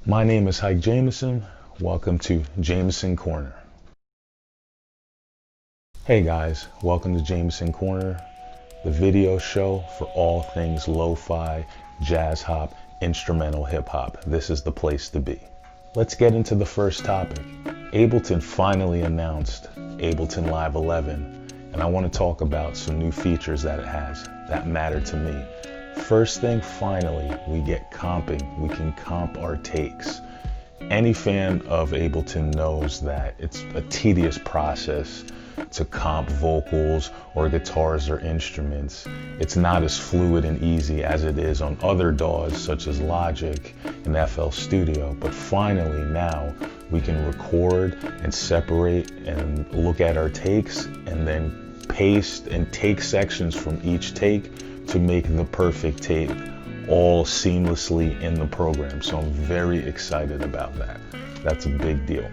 My name is Jamison. Welcome to Jamison Corner. Hey guys, welcome to Jamison Corner, the video show for all things lo-fi, jazz hop, instrumental hip hop. This is the place to be. Let's get into the first topic. Ableton finally announced Ableton Live 11, and I want to talk about some new features that it has that matter to me. First thing, finally, we get comping. We can comp our takes. Any fan of Ableton knows that it's a tedious process to comp vocals or guitars or instruments. It's not as fluid and easy as it is on other DAWs such as Logic and FL Studio. But finally now we can record and separate and look at our takes and then paste and take sections from each take to make the perfect tape all seamlessly in the program. So I'm very excited about that. That's a big deal.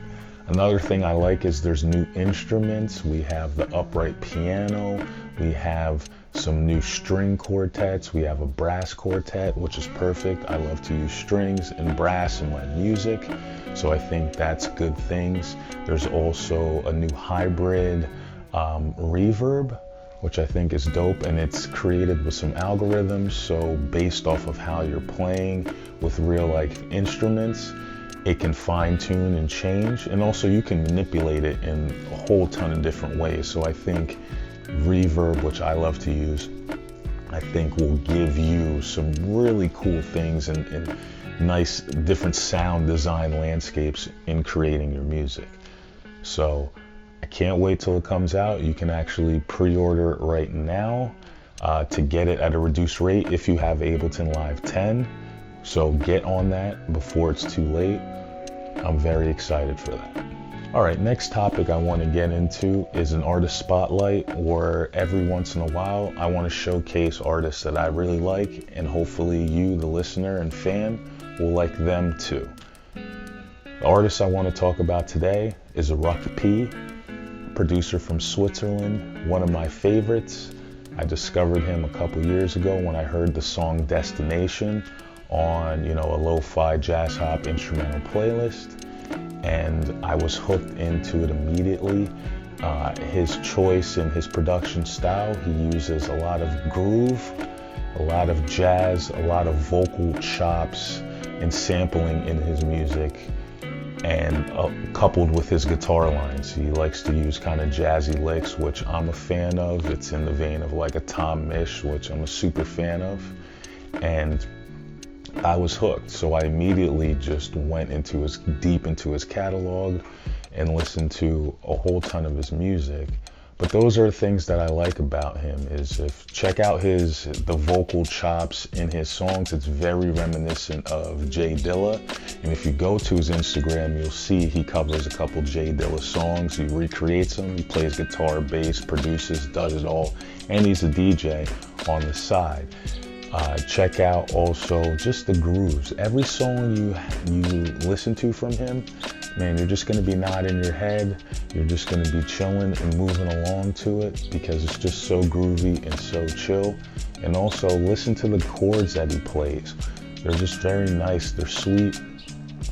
Another thing I like is there's new instruments. We have the upright piano. We have some new string quartets. We have a brass quartet, which is perfect. I love to use strings and brass in my music, so I think that's good things. There's also a new hybrid reverb, which I think is dope, and it's created with some algorithms. So based off of how you're playing with real life instruments, it can fine tune and change, and also you can manipulate it in a whole ton of different ways. So I think reverb, which I love to use, I think will give you some really cool things and nice different sound design landscapes in creating your music. So I can't wait till it comes out. You can actually pre-order it right now to get it at a reduced rate if you have Ableton Live 10. So get on that before it's too late. I'm very excited for that. All right, next topic I want to get into is an artist spotlight, where every once in a while I want to showcase artists that I really like, and hopefully you, the listener and fan, will like them too. The artist I want to talk about today is Ruck, producer from Switzerland, one of my favorites. I discovered him a couple years ago when I heard the song Destination on, a lo-fi jazz hop instrumental playlist, and I was hooked into it immediately. His choice in his production style, he uses a lot of groove, a lot of jazz, a lot of vocal chops and sampling in his music, and coupled with his guitar lines. He likes to use kind of jazzy licks, which I'm a fan of. It's in the vein of like a Tom Misch, which I'm a super fan of, and I was hooked. So I immediately just went deep into his catalog and listened to a whole ton of his music. But those are things that I like about him, is check out the vocal chops in his songs. It's very reminiscent of Jay Dilla. And if you go to his Instagram, you'll see he covers a couple Jay Dilla songs. He recreates them. He plays guitar, bass, produces, does it all. And he's a DJ on the side. Check out also just the grooves. Every song you listen to from him, man, you're just going to be nodding your head. You're just going to be chilling and moving along to it because it's just so groovy and so chill. And also listen to the chords that he plays. They're just very nice. They're sweet.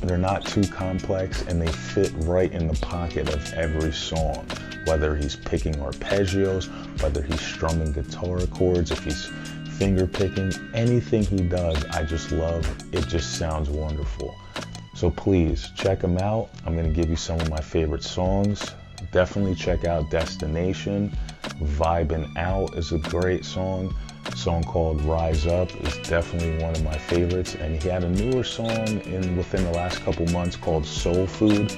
They're not too complex, and they fit right in the pocket of every song. Whether he's picking arpeggios, whether he's strumming guitar chords, if he's finger picking, anything he does, I just love. It just sounds wonderful. So please check him out. I'm going to give you some of my favorite songs. Definitely check out Destination. Vibin' Out is a great song. A song called Rise Up is definitely one of my favorites. And he had a newer song within the last couple months called Soul Food.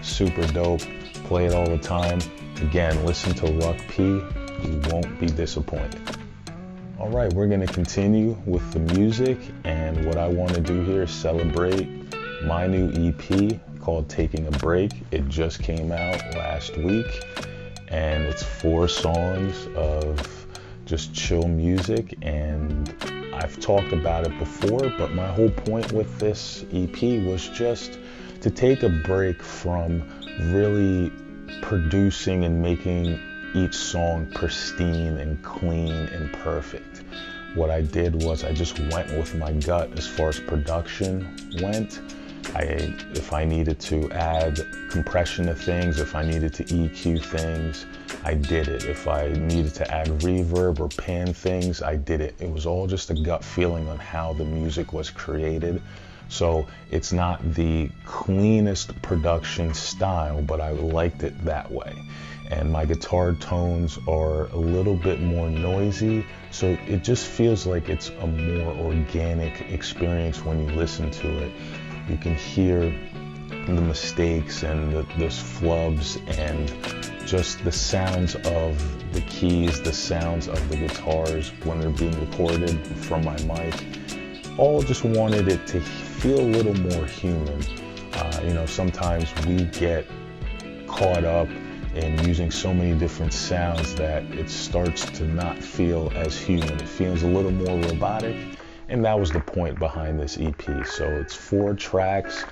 Super dope. Play it all the time. Again, listen to Ruck P. You won't be disappointed. All right, we're going to continue with the music, and what I want to do here is celebrate my new EP called Taking a Break. It just came out last week, and it's 4 songs of just chill music, and I've talked about it before, but my whole point with this EP was just to take a break from really producing and making each song pristine and clean and perfect. What I did was I just went with my gut as far as production went, If I needed to add compression to things, if I needed to EQ things, I did it. If I needed to add reverb or pan things, I did it. It was all just a gut feeling on how the music was created. So it's not the cleanest production style, but I liked it that way. And my guitar tones are a little bit more noisy, so it just feels like it's a more organic experience when you listen to it. You can hear the mistakes and the flubs and just the sounds of the keys, the sounds of the guitars when they're being recorded from my mic. All just wanted it to feel a little more human. Sometimes we get caught up in using so many different sounds that it starts to not feel as human. It feels a little more robotic, and that was the point behind this EP. So it's 4 tracks.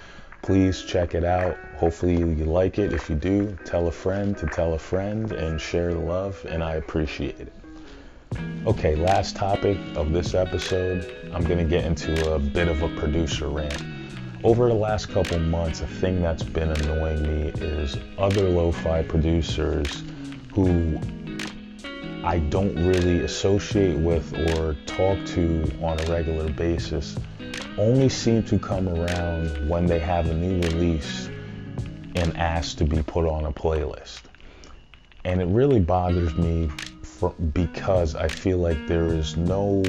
Please check it out. Hopefully you like it. If you do, tell a friend to tell a friend and share the love, and I appreciate it. Okay, last topic of this episode, I'm gonna get into a bit of a producer rant. Over the last couple months, a thing that's been annoying me is other lo-fi producers who I don't really associate with or talk to on a regular basis only seem to come around when they have a new release and ask to be put on a playlist. And it really bothers me because I feel like there's no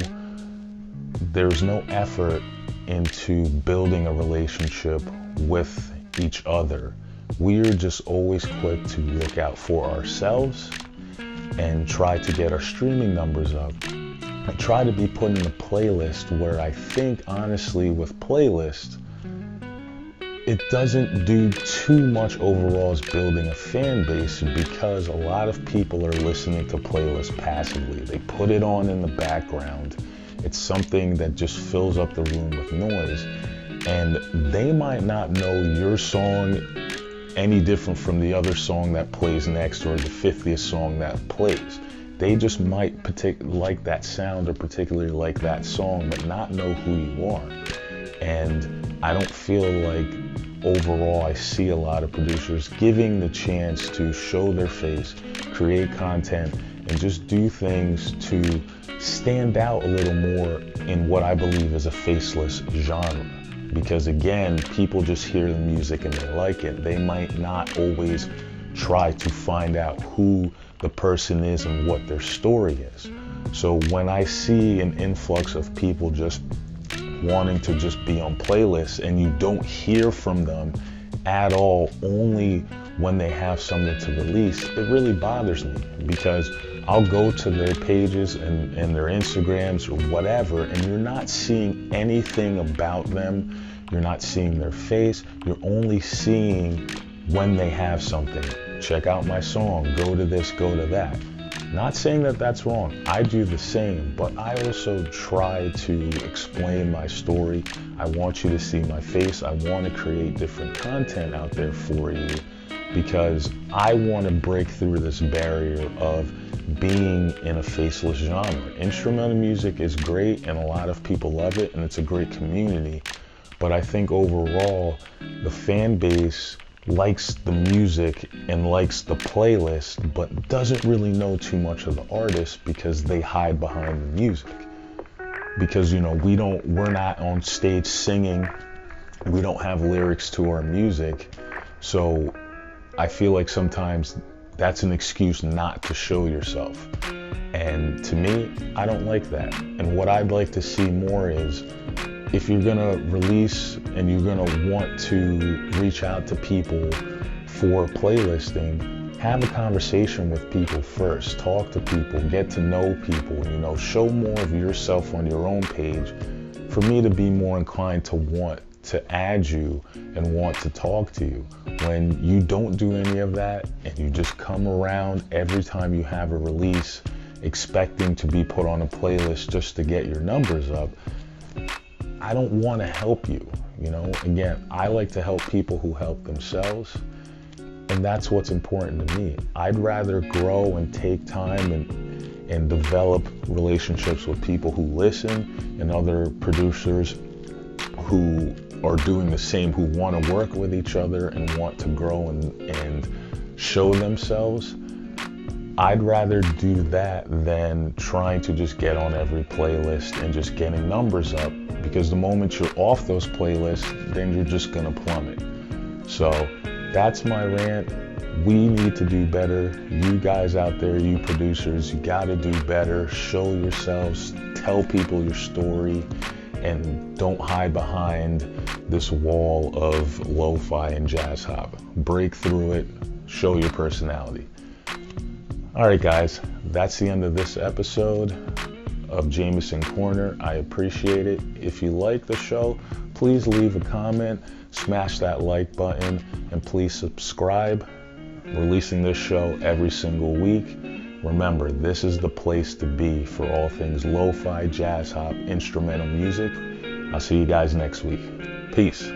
effort into building a relationship with each other. We're just always quick to look out for ourselves and try to get our streaming numbers up. I try to be put in a playlist where I think, honestly, with playlists, it doesn't do too much overall as building a fan base, because a lot of people are listening to playlists passively. They put it on in the background. It's something that just fills up the room with noise, and they might not know your song any different from the other song that plays next or the 50th song that plays. They just might like that sound or particularly like that song, but not know who you are. And I don't feel like overall I see a lot of producers giving the chance to show their face, create content, and just do things to stand out a little more in what I believe is a faceless genre. Because again, people just hear the music and they like it. They might not always try to find out who the person is and what their story is. So when I see an influx of people just wanting to just be on playlists and you don't hear from them at all, only when they have something to release, it really bothers me, because I'll go to their pages and their Instagrams or whatever, and you're not seeing anything about them. You're not seeing their face. You're only seeing when they have something. Check out my song, go to this, go to that. Not saying that that's wrong. I do the same, but I also try to explain my story. I want you to see my face. I want to create different content out there for you, because I want to break through this barrier of being in a faceless genre. Instrumental music is great and a lot of people love it and it's a great community, but I think overall the fan base likes the music and likes the playlist, but doesn't really know too much of the artist because they hide behind the music. Because we're not on stage singing, we don't have lyrics to our music, so I feel like sometimes that's an excuse not to show yourself. And to me, I don't like that. And what I'd like to see more is, if you're gonna release and you're gonna want to reach out to people for playlisting, have a conversation with people first. Talk to people, get to know people, show more of yourself on your own page for me to be more inclined to want to add you and want to talk to you. When you don't do any of that and you just come around every time you have a release expecting to be put on a playlist just to get your numbers up, I don't want to help you. Again, I like to help people who help themselves, and that's what's important to me. I'd rather grow and take time and develop relationships with people who listen and other producers who are doing the same, who want to work with each other and want to grow and show themselves, I'd rather do that than trying to just get on every playlist and just getting numbers up, because the moment you're off those playlists, then you're just gonna plummet. So that's my rant. We need to do better. You guys out there, you producers, you gotta do better. Show yourselves, tell people your story, and don't hide behind this wall of lo-fi and jazz hop. Break through it, show your personality. All right, guys, that's the end of this episode of Jamison Corner. I appreciate it. If you like the show, please leave a comment, smash that like button, and please subscribe. Releasing this show every single week. Remember, this is the place to be for all things lo-fi, jazz hop, instrumental music. I'll see you guys next week. Peace.